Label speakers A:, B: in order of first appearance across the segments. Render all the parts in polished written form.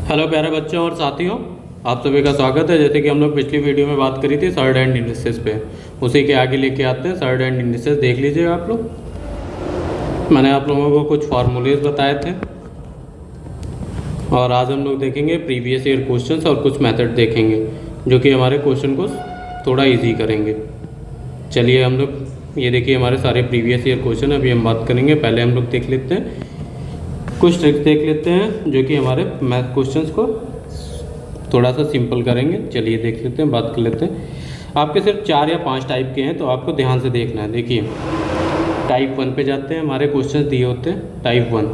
A: Hello प्यारे बच्चों और साथियों, आप सभी का स्वागत है। जैसे कि हम लोग पिछली वीडियो में बात करी थी थर्ड हैंड इंडिसेस पे, उसी के आगे लेके आते हैं थर्ड हैंड इंडिसेस। देख लीजिए आप लोग, मैंने आप लोगों को कुछ फार्मूलेज बताए थे और आज हम लोग देखेंगे प्रीवियस ईयर क्वेश्चंस और कुछ मेथड देखेंगे जो कि हमारे क्वेश्चन को थोड़ा ईजी करेंगे। चलिए हम लोग ये देखिए हमारे सारे प्रीवियस ईयर क्वेश्चन अभी हम बात करेंगे। पहले हम लोग देख लेते हैं, कुछ ट्रिक्स देख लेते हैं जो कि हमारे मैथ क्वेश्चंस को थोड़ा सा सिंपल करेंगे। चलिए देख लेते हैं, बात कर लेते हैं। आपके सिर्फ 4 या 5 टाइप के हैं तो आपको ध्यान से देखना है। देखिए टाइप 1 पे जाते हैं, हमारे क्वेश्चंस दिए होते हैं टाइप 1,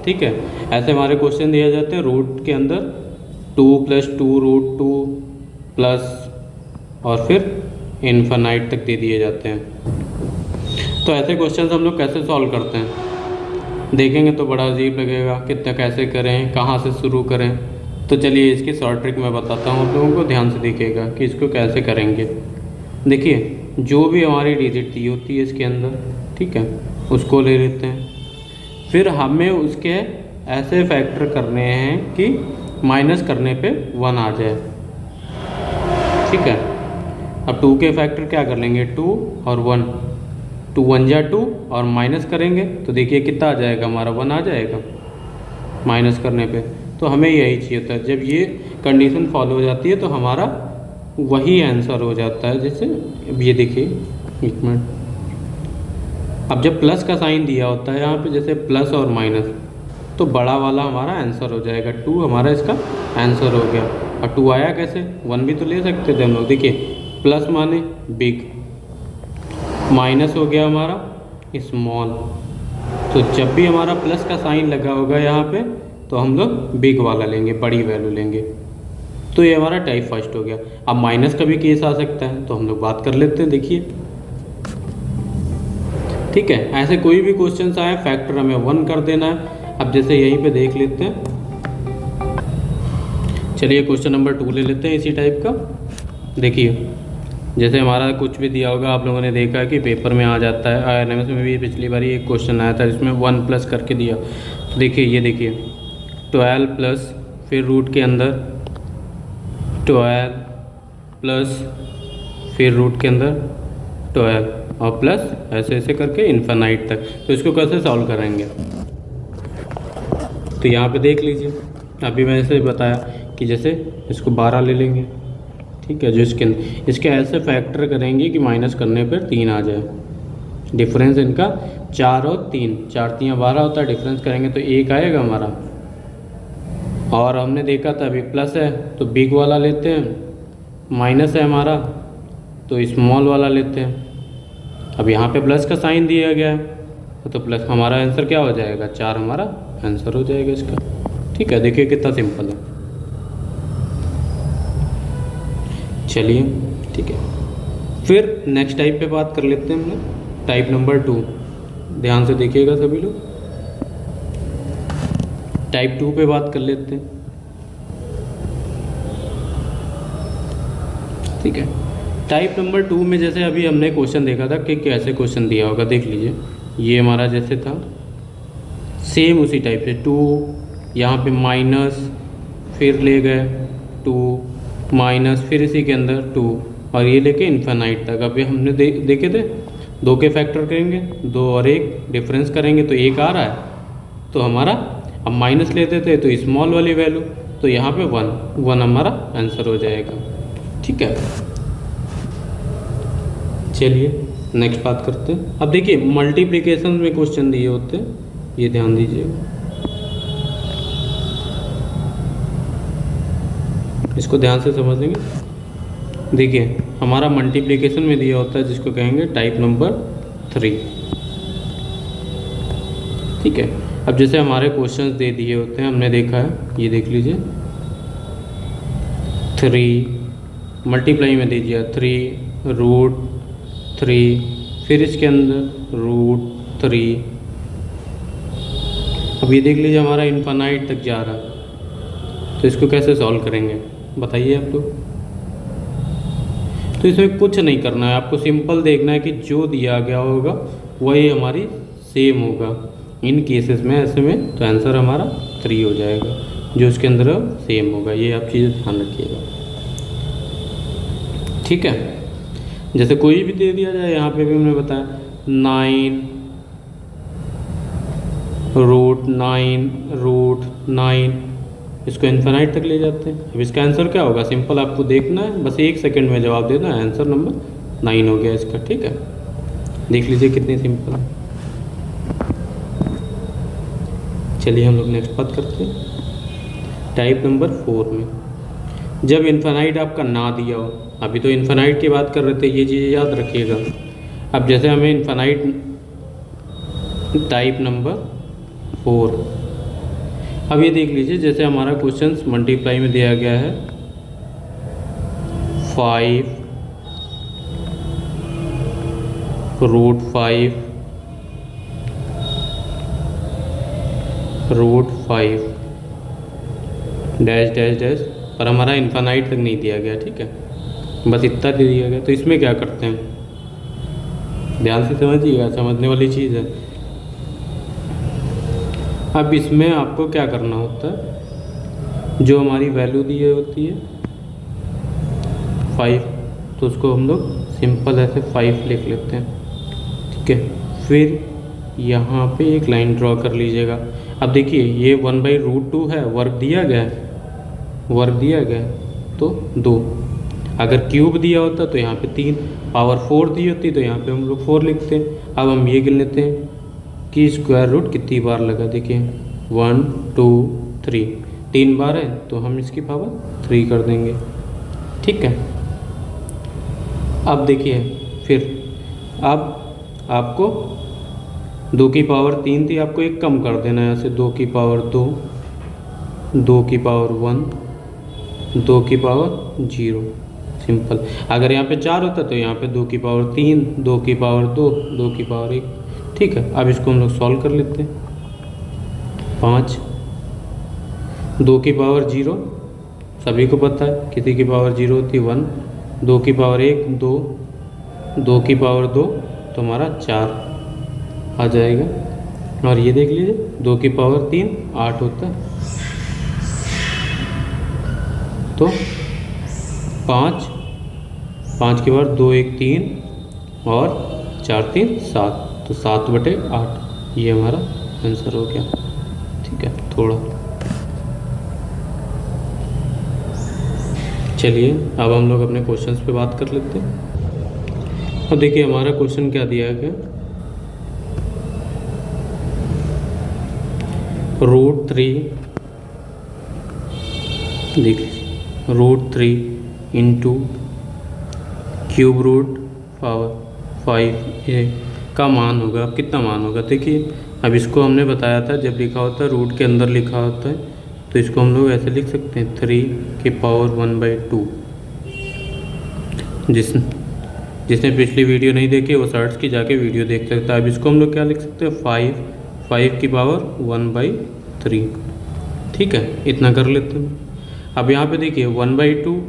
A: ठीक है। ऐसे हमारे क्वेश्चन दिए जाते हैं रूट के अंदर 2 + 2 √2 प्लस और फिर इन्फिनाइट तक दे दिए जाते हैं। तो ऐसे क्वेश्चंस हम लोग कैसे सॉल्व करते हैं देखेंगे तो बड़ा अजीब लगेगा, कितना कैसे करें, कहाँ से शुरू करें। तो चलिए इसकी शॉर्ट ट्रिक मैं बताता हूँ आप लोगों को, ध्यान से देखिएगा कि इसको कैसे करेंगे। देखिए जो भी हमारी डिजिट दी होती है इसके अंदर, ठीक है, उसको ले लेते हैं। फिर हमें उसके ऐसे फैक्टर करने हैं कि माइनस करने पे 1 आ जाए, ठीक है। अब 2 के फैक्टर क्या कर लेंगे, 2 और 1, 2 1 जा 2 और माइनस करेंगे तो देखिए कितना आ जाएगा हमारा, 1 आ जाएगा माइनस करने पे। तो हमें यही चाहिए होता है। जब ये कंडीशन फॉलो हो जाती है तो हमारा वही आंसर हो जाता है। जैसे अब ये देखिए, एक मिनट, अब जब प्लस का साइन दिया होता है यहाँ पे, जैसे प्लस और माइनस, तो बड़ा वाला हमारा आंसर हो जाएगा। 2 हमारा इसका आंसर हो गया। और 2 आया कैसे, 1 भी तो ले सकते थे हम लोग। देखिए प्लस माने बिग, माइनस हो गया हमारा स्मॉल। तो जब भी हमारा प्लस का साइन लगा होगा यहाँ पे तो हम लोग बिग वाला लेंगे, बड़ी वैल्यू लेंगे। तो ये हमारा टाइप फर्स्ट हो गया। अब माइनस का भी केस आ सकता है तो हम लोग बात कर लेते हैं, देखिए, ठीक है। ऐसे कोई भी क्वेश्चन आए फैक्टर हमें 1 कर देना है। अब जैसे यहीं पे देख लेते हैं, चलिए क्वेश्चन नंबर 2 ले लेते हैं इसी टाइप का। देखिए जैसे हमारा कुछ भी दिया होगा, आप लोगों ने देखा है कि पेपर में आ जाता है। IRMS में भी पिछली बार एक क्वेश्चन आया था जिसमें 1 प्लस करके दिया। तो देखिए ये देखिए 12 प्लस फिर रूट के अंदर 12 प्लस फिर रूट के अंदर 12 और प्लस ऐसे ऐसे करके इन्फिनाइट तक। तो इसको कैसे सॉल्व करेंगे तो यहाँ पे देख लीजिए, अभी मैंने ऐसे बताया कि जैसे इसको 12 ले लेंगे, ठीक है, जो इसके ऐसे फैक्टर करेंगे कि माइनस करने पर 3 आ जाए। डिफरेंस इनका 4 और 3, 4 3 12 होता है। डिफरेंस करेंगे तो 1 आएगा हमारा। और हमने देखा था अभी प्लस है तो बिग वाला लेते हैं, माइनस है हमारा तो स्मॉल वाला लेते हैं। अब यहाँ पे प्लस का साइन दिया गया है तो प्लस हमारा आंसर क्या हो जाएगा, 4 हमारा आंसर हो जाएगा इसका, ठीक है। देखिए कितना सिंपल है। चलिए ठीक है, फिर नेक्स्ट टाइप पे बात कर लेते हैं हम लोग, टाइप नंबर 2। ध्यान से देखिएगा सभी लोग, टाइप 2 पे बात कर लेते हैं, ठीक है। टाइप नंबर 2 में जैसे अभी हमने क्वेश्चन देखा था कि कैसे क्वेश्चन दिया होगा, देख लीजिए। ये हमारा जैसे था सेम उसी टाइप से 2, यहाँ पे माइनस, फिर ले गए 2 माइनस, फिर इसी के अंदर 2 और ये लेके इन्फिनाइट तक। अभी हमने देखे थे 2 के फैक्टर करेंगे, 2 और 1 डिफरेंस करेंगे तो 1 आ रहा है। तो हमारा अब माइनस लेते थे तो स्मॉल वाली वैल्यू, तो यहाँ पे 1 हमारा आंसर हो जाएगा, ठीक है। चलिए नेक्स्ट बात करते हैं। अब देखिए मल्टीप्लिकेशन में क्वेश्चन दिए होते हैं, ये ध्यान दीजिएगा, इसको ध्यान से समझ लेंगे। देखिए हमारा मल्टीप्लिकेशन में दिया होता है जिसको कहेंगे टाइप नंबर 3, ठीक है। अब जैसे हमारे क्वेश्चंस दे दिए होते हैं, हमने देखा है, ये देख लीजिए 3 मल्टीप्लाई में दीजिए 3 √3, फिर इसके अंदर √3। अब ये देख लीजिए हमारा इन्फिनाइट तक जा रहा है। तो इसको कैसे सॉल्व करेंगे बताइए आप लोग। तो इसमें कुछ नहीं करना है, आपको सिंपल देखना है कि जो दिया गया होगा वही हमारी सेम होगा। इन केसेस में ऐसे में तो आंसर हमारा 3 हो जाएगा। जो उसके अंदर सेम होगा। ये आप चीज़ें ध्यान रखिएगा, ठीक है। जैसे कोई भी दे दिया जाए, यहाँ पे भी हमने बताया 9√9, इसको इन्फिनाइट तक ले जाते हैं। अब इसका आंसर क्या होगा, सिंपल आपको देखना है, बस 1 सेकंड में जवाब देना है। आंसर नंबर 9 हो गया इसका, ठीक है। देख लीजिए कितनी सिंपल है। चलिए हम लोग नेक्स्ट बात करते हैं टाइप नंबर 4 में। जब इन्फिनाइट आपका ना दिया हो, अभी तो इन्फिनाइट की बात कर रहे थे, ये चीज़ याद रखिएगा। अब जैसे हमें इन्फिनाइट टाइप नंबर 4, अब ये देख लीजिए, जैसे हमारा क्वेश्चन मल्टीप्लाई में दिया गया है 5√5 डैश डैश डैश, पर हमारा इन्फिनाइट तक नहीं दिया गया, ठीक है, बस इतना दे दिया गया। तो इसमें क्या करते हैं, ध्यान से समझिएगा, समझने वाली चीज़ है। अब इसमें आपको क्या करना होता है, जो हमारी वैल्यू दी होती है 5, तो उसको हम लोग सिंपल ऐसे 5 लिख लेते हैं, ठीक है। फिर यहाँ पे एक लाइन ड्रॉ कर लीजिएगा। अब देखिए ये 1/√2 है, वर्क दिया गया है, तो 2। अगर क्यूब दिया होता तो यहाँ पे 3, पावर 4 दी होती तो यहाँ पे हम लोग 4 लिखते हैं। अब हम ये गिन लेते हैं कि स्क्वायर रूट कितनी बार लगा, देखिए 1 2 3, 3 बार है, तो हम इसकी पावर 3 कर देंगे, ठीक है। अब देखिए फिर, अब आपको 2 की पावर 3 थी, आपको एक कम कर देना है यहाँ से, 2 की पावर 2, 2 की पावर 1, 2 की पावर 0, सिंपल। अगर यहाँ पे 4 होता तो यहाँ पे 2 की पावर 3, 2 की पावर 2, 2 की पावर 1, ठीक है। अब इसको हम लोग सॉल्व कर लेते हैं। 5, 2 की पावर 0 सभी को पता है, किसी की पावर 0 होती है 1, 2 की पावर 1 2, 2 की पावर 2, तो हमारा 4 आ जाएगा। और ये देख लीजिए 2 की पावर 3 8 होता है, तो 5 की पावर 2 1 3 और 4 3 7, तो 7/8 ये हमारा आंसर हो गया, ठीक है। थोड़ा चलिए अब हम लोग अपने क्वेश्चंस पे बात कर लेते हैं। अब देखिए हमारा क्वेश्चन क्या दिया गया, √3, देख लीजिए √3 इंटू क्यूब रूट पावर 5 का मान होगा। अब कितना मान होगा, देखिए अब इसको हमने बताया था, जब लिखा होता है रूट के अंदर लिखा होता है तो इसको हम लोग ऐसे लिख सकते हैं 3 की पावर 1/2। जिसने पिछली वीडियो नहीं देखी वो सर्च की जाके वीडियो देख सकता है। अब इसको हम लोग क्या लिख सकते हैं, 5 की पावर 1/3, ठीक है। इतना कर लेते हैं। अब यहाँ पे देखिए 1/2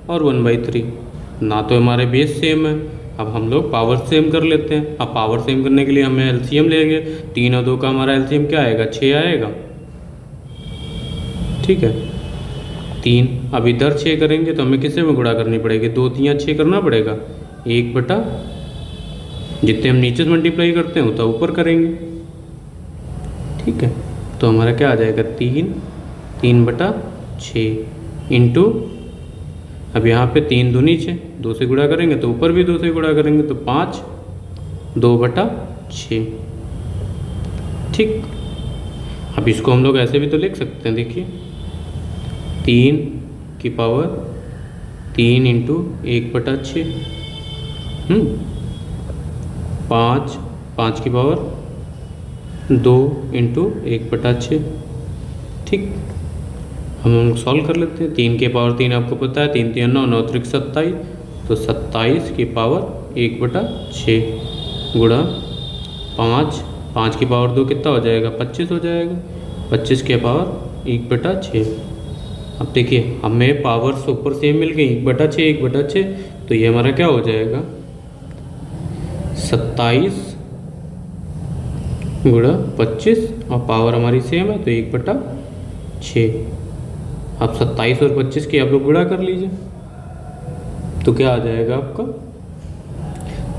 A: और 1/3, ना तो हमारे बेस सेम है, अब हम लोग पावर सेम कर लेते हैं। अब पावर सेम करने के लिए हमें एलसीएम लेंगे, 3 और 2 का हमारा एलसीएम क्या आएगा, 6 आएगा, ठीक है। 3, अब इधर 6 करेंगे तो हमें किससे में गुणा करनी पड़ेगी, 2 3 6 करना पड़ेगा, 1/, जितने हम नीचे से मल्टीप्लाई करते हैं उतना ऊपर करेंगे, ठीक है। तो हमारा क्या आ जाएगा, 3/6 इंटू, अब यहाँ पे 3 दूनी 6, 2 से गुणा करेंगे तो ऊपर भी 2 से गुणा करेंगे तो 5, 2/6, ठीक। अब इसको हम लोग ऐसे भी तो लिख सकते हैं, देखिए 3 की पावर 3 इंटू 1/6, 5 की पावर 2 इंटू 1/6, ठीक। हम लोग सॉल्व कर लेते हैं। 3 के पावर 3 आपको पता है, 3 3 9 9 3 27, तो 27 की पावर 1/6 गुणा 5 की पावर 2 कितना हो जाएगा, 25 हो जाएगा, 25 के पावर 1/6। अब देखिए हमें पावर ऊपर सेम मिल गई, 1/6 तो ये हमारा क्या हो जाएगा, 27 गुणा 25, और पावर हमारी सेम है तो 1/6, अब 27 और 25 की आप लोग गुणा कर लीजिए, तो क्या आ जाएगा आपका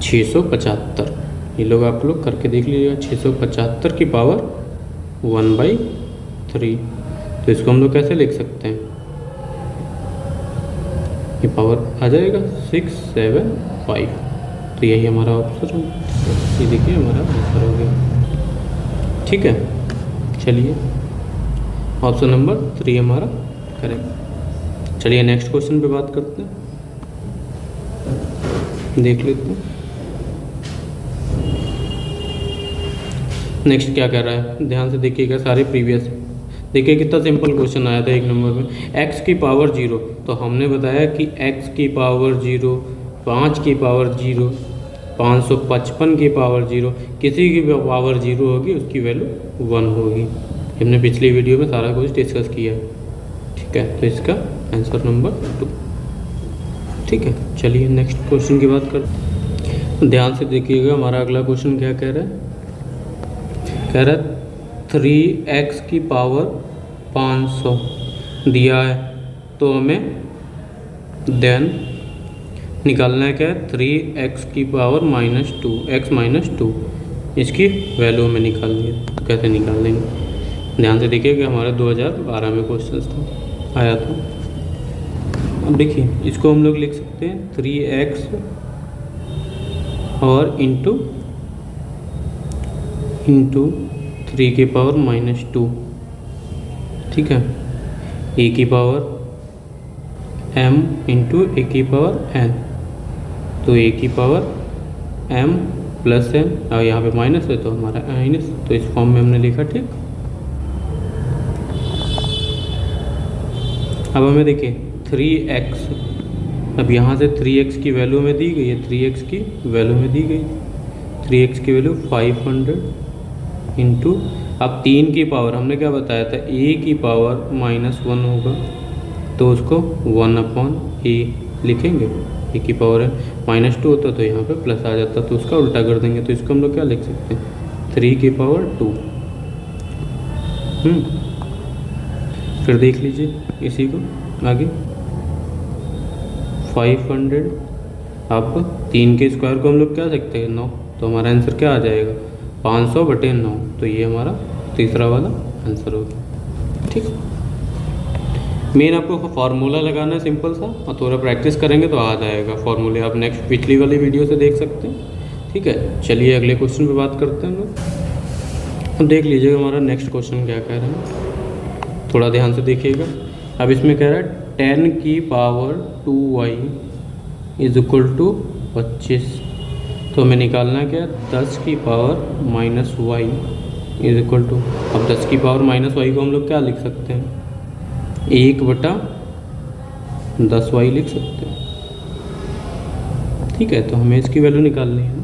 A: 675। ये लोग आप लोग करके देख लीजिएगा, 675 की पावर 1/3। तो इसको हम लोग कैसे लिख सकते हैं, ये पावर आ जाएगा 675। तो यही हमारा आंसर हो, ये देखिए हमारा आंसर हो गया। ठीक है, चलिए ऑप्शन नंबर 3 हमारा करेक्ट। चलिए नेक्स्ट क्वेश्चन पे बात करते हैं, देख लेते हैं नेक्स्ट क्या कर रहा है। ध्यान से देखिएगा सारे प्रीवियस, देखिए कितना सिंपल क्वेश्चन आया था 1 नंबर में। x की पावर 0, तो हमने बताया कि x की पावर 0, 5 की पावर 0, 555 की पावर 0, किसी की भी पावर 0 होगी उसकी वैल्यू 1 होगी। हमने पिछली वीडियो में सारा कुछ डिस्कस किया है। ठीक है, तो इसका आंसर नंबर 2। ठीक है, चलिए नेक्स्ट क्वेश्चन की बात करते हैं। ध्यान से देखिएगा हमारा अगला क्वेश्चन क्या कह रहा है। कह रहा है 3x की पावर 500 दिया है, तो हमें देन निकालना है क्या है 3x की पावर -2, x -2 इसकी वैल्यू हमें निकालनी है। तो कैसे निकाल लेंगे, ध्यान से देखिए कि हमारा 2012 में क्वेश्चन था, आया था। अब देखिए इसको हम लोग लिख सकते हैं 3x और इंटू 3 की पावर -2। ठीक है, a की पावर m इंटू a की पावर n, तो a की पावर m प्लस n, और यहाँ पे माइनस है तो हमारा माइनस, तो इस फॉर्म में हमने लिखा। ठीक, अब हमें देखिए 3x, अब यहाँ से 3x की वैल्यू में दी गई है, 3x की वैल्यू में दी गई, 3x की वैल्यू 500 इंटू, अब 3 की पावर हमने क्या बताया था, a की पावर -1 होगा, तो उसको 1/a लिखेंगे। a की पावर है -2 होता तो यहाँ पे प्लस आ जाता, तो उसका उल्टा कर देंगे। तो इसको हम लोग क्या लिख सकते हैं 3 की पावर 2। फिर देख लीजिए इसी को आगे 500, अब 3 के स्क्वायर को हम लोग क्या सकते हैं 9, तो हमारा आंसर क्या आ जाएगा 500/9। तो ये हमारा तीसरा वाला आंसर होगा। ठीक, मेन आपको फार्मूला लगाना है सिंपल सा, और थोड़ा प्रैक्टिस करेंगे तो आ जाएगा फार्मूले। आप नेक्स्ट पिछली वाली वीडियो से देख सकते हैं। ठीक है, चलिए अगले क्वेश्चन पे बात करते हैं हम लोग। अब देख लीजिएगा हमारा नेक्स्ट क्वेश्चन क्या कह रहा है, थोड़ा ध्यान से देखिएगा। अब इसमें कह रहा है 10 की power 2y is equal to 25, तो हमें निकालना क्या है 10 की power -y is equal to, अब 10 की पावर -y को हम लोग क्या लिख सकते हैं 1/10y लिख सकते हैं। ठीक है, तो हमें इसकी वैल्यू निकालनी है।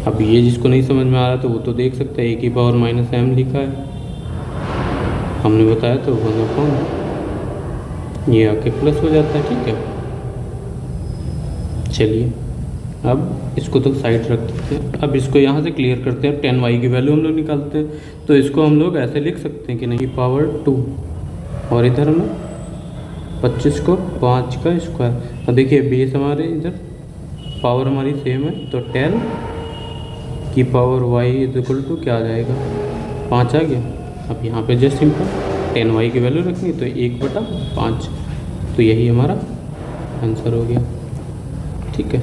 A: अब ये जिसको नहीं समझ में आ रहा तो वो तो देख सकते हैं, a की पावर -m लिखा है, हमने बताया तो 1/, ये आके प्लस हो जाता है। ठीक है, चलिए अब इसको तो साइड रख देते हैं। अब इसको यहाँ से क्लियर करते हैं, 10y की वैल्यू हम लोग निकालते हैं, तो इसको हम लोग ऐसे लिख सकते हैं कि नहीं पावर 2, और इधर हमें 25 को 5 का स्क्वायर। अब देखिए बेस हमारे इधर पावर हमारी सेम है, तो 10 की power y is equal to क्या आ जाएगा 5 आ गया। अब यहाँ पे जस्ट सिंपल 10y की वैल्यू रखनी, तो 1/5, तो यही हमारा आंसर हो गया। ठीक है,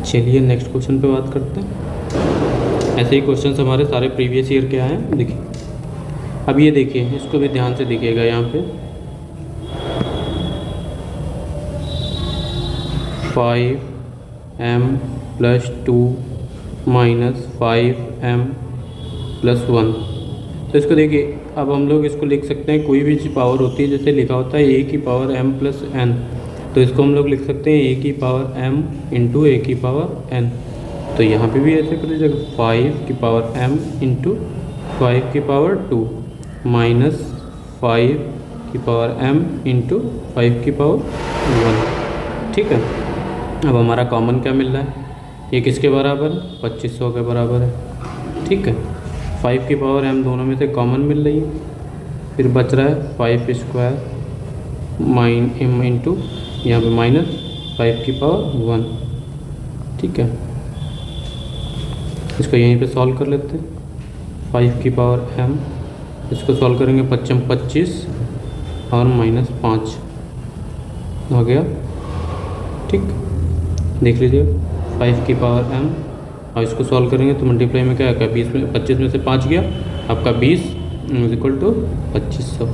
A: चलिए नेक्स्ट क्वेश्चन पे बात करते हैं। ऐसे ही क्वेश्चंस हमारे सारे प्रीवियस ईयर के आए हैं। देखिए अब ये देखिए, इसको भी ध्यान से देखिएगा। यहाँ पे 5m + 2 - 5m + 1, तो इसको देखिए। अब हम लोग इसको लिख सकते हैं, कोई भी पावर होती है जैसे लिखा होता है a की पावर m + n, तो इसको हम लोग लिख सकते हैं a की पावर m इंटू a की पावर n। तो यहाँ पे भी ऐसे कर लीजिएगा 5 की पावर m इंटू 5 की पावर 2 माइनस 5 की पावर m इंटू 5 की पावर 1। ठीक है, अब हमारा कॉमन क्या मिल रहा है, ये किसके बराबर है? 2500 के बराबर है। ठीक है, 5 की पावर m दोनों में से कॉमन मिल रही है, फिर बच रहा है 5 स्क्वायर माइन m इंटू यहाँ पर माइनस 5 की पावर 1। ठीक है, इसको यहीं पे सॉल्व कर लेते हैं। 5 की पावर m, इसको सॉल्व करेंगे 25 और माइनस 5 हो गया। ठीक, देख लीजिए 5 की पावर m और इसको सॉल्व करेंगे तो मल्टीप्लाई में क्या आएगा? 20 में 25 में से 5 गया, आपका 20 इज इक्वल टू 2500।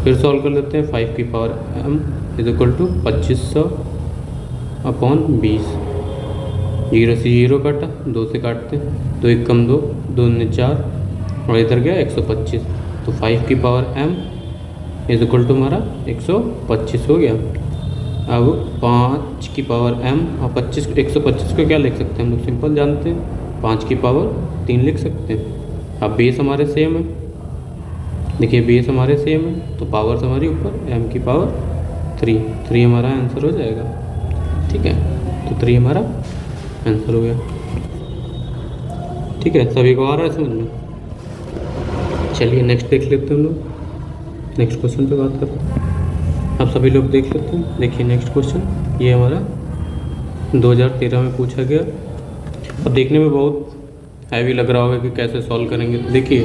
A: फिर सॉल्व कर लेते हैं। 5 की power m is equal to 2500 upon 20। 0 से 0 काटा, 2 से काटते हैं, 2 1 कम 2, 2 ने 4 और इधर गया 125। तो 5 की power m is equal to हमारा 125 हो गया। अब 5 की पावर m और 125 को क्या लिख सकते हैं हम लोग? सिंपल जानते हैं, 5 की पावर 3 लिख सकते हैं। अब बेस हमारे सेम है, देखिए बेस हमारे सेम है तो पावर्स हमारी ऊपर, m की पावर 3 हमारा आंसर हो जाएगा। ठीक है, तो 3 हमारा आंसर हो गया। ठीक है, सभी को आ रहा है समझ में? चलिए नेक्स्ट देख लेते हैं हम लोग, नेक्स्ट क्वेश्चन पे बात करते हैं। अब सभी लोग देख लेते हैं। देखिए नेक्स्ट क्वेश्चन, ये हमारा 2013 में पूछा गया। अब देखने में बहुत हैवी लग रहा होगा कि कैसे सॉल्व करेंगे, तो देखिए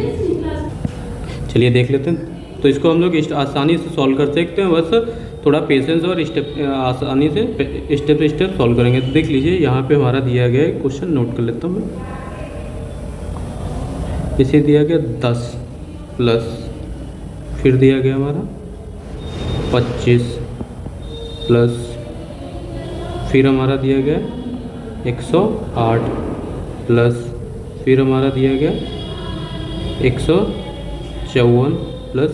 A: चलिए देख लेते हैं। तो इसको हम लोग आसानी से सॉल्व कर सकते हैं, बस थोड़ा पेशेंस और आसानी से स्टेप बाई स्टेप सॉल्व करेंगे। तो देख लीजिए यहाँ पे हमारा दिया गया है क्वेश्चन, नोट कर लेता हूँ मैं। इसे दिया गया 10 प्लस, फिर दिया गया हमारा 25 प्लस, फिर हमारा दिया गया 108 प्लस, फिर हमारा दिया गया 154 प्लस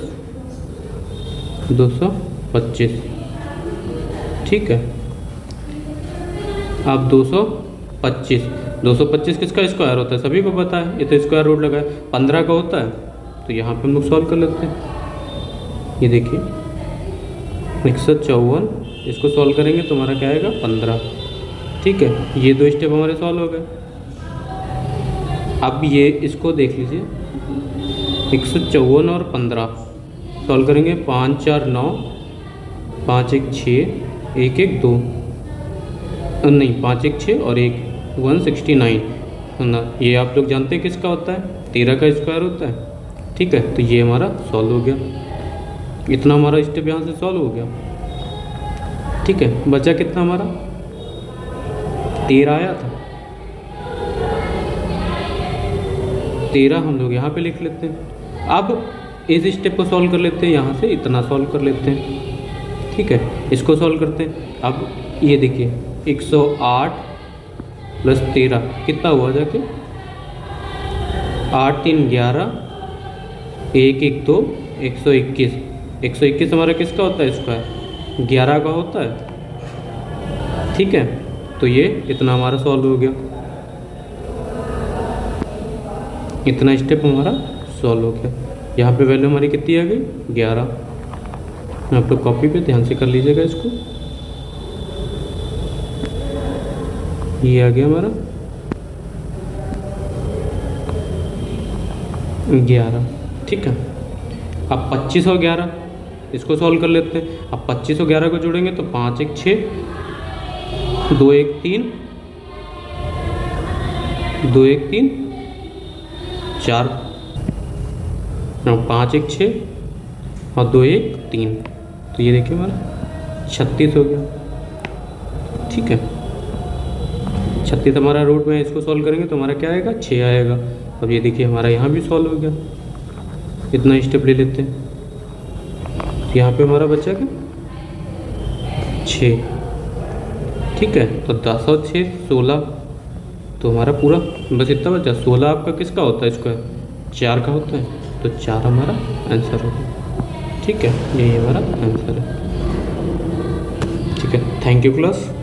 A: 225। ठीक है, अब 225 किसका स्क्वायर होता है? सभी को पता है, ये तो स्क्वायर रूट लगा है, 15 का होता है। तो यहाँ पे हम लोग सॉल्व कर लेते हैं। ये देखिए 154, इसको सॉल्व करेंगे तो हमारा क्या आएगा? 15। ठीक है, ये 2 स्टेप हमारे सॉल्व हो गए। अब ये इसको देख लीजिए, 154 और 15 सॉल्व करेंगे, 5 4 9, 5 1 6, 1 1 2, नहीं 5 1 6 और 1 169 है ना। ये आप लोग जानते हैं किसका होता है? 13 का स्क्वायर होता है। ठीक है, तो ये हमारा सॉल्व हो गया। इतना हमारा स्टेप यहाँ से सॉल्व हो गया। ठीक है, बचा कितना हमारा? 13 आया था, 13 हम लोग यहाँ पे लिख लेते हैं। अब इस स्टेप को सॉल्व कर लेते हैं, यहाँ से इतना सॉल्व कर लेते हैं। ठीक है, इसको सॉल्व करते हैं। अब ये देखिए 108 प्लस 13 कितना हुआ जाके? 8 3 11, 1 1 2, 121। 121 हमारा किसका होता है? स्क्वायर 11 का होता है। ठीक है, तो ये इतना हमारा सॉल्व हो गया। इतना स्टेप हमारा सॉल्व हो गया। यहाँ पे वैल्यू हमारी कितनी आ गई? 11। आप लोग कॉपी पे ध्यान से कर लीजिएगा इसको। ये आ गया हमारा 11। ठीक है, अब 25 और 11 इसको सॉल्व कर लेते हैं। अब 25 और 11 को जोड़ेंगे तो 5 1 6, 2 1 3, 2 1 3 4, 5 1 6 और 2 1 3। तो ये देखिए हमारा 36 हो गया। ठीक है, 36 हमारा रूट में, इसको सॉल्व करेंगे तो हमारा क्या आएगा? 6 आएगा। अब ये देखिए हमारा यहाँ भी सॉल्व हो गया। इतना स्टेप ले लेते हैं, यहाँ पे हमारा बचा क्या? 6। ठीक है, तो 10 और 6 16, तो हमारा पूरा बस इतना बचा। 16 आपका किसका होता है? स्क्वायर 4 का होता है, तो 4 हमारा आंसर होगा। ठीक है, यही हमारा आंसर है। ठीक है, थैंक यू क्लास।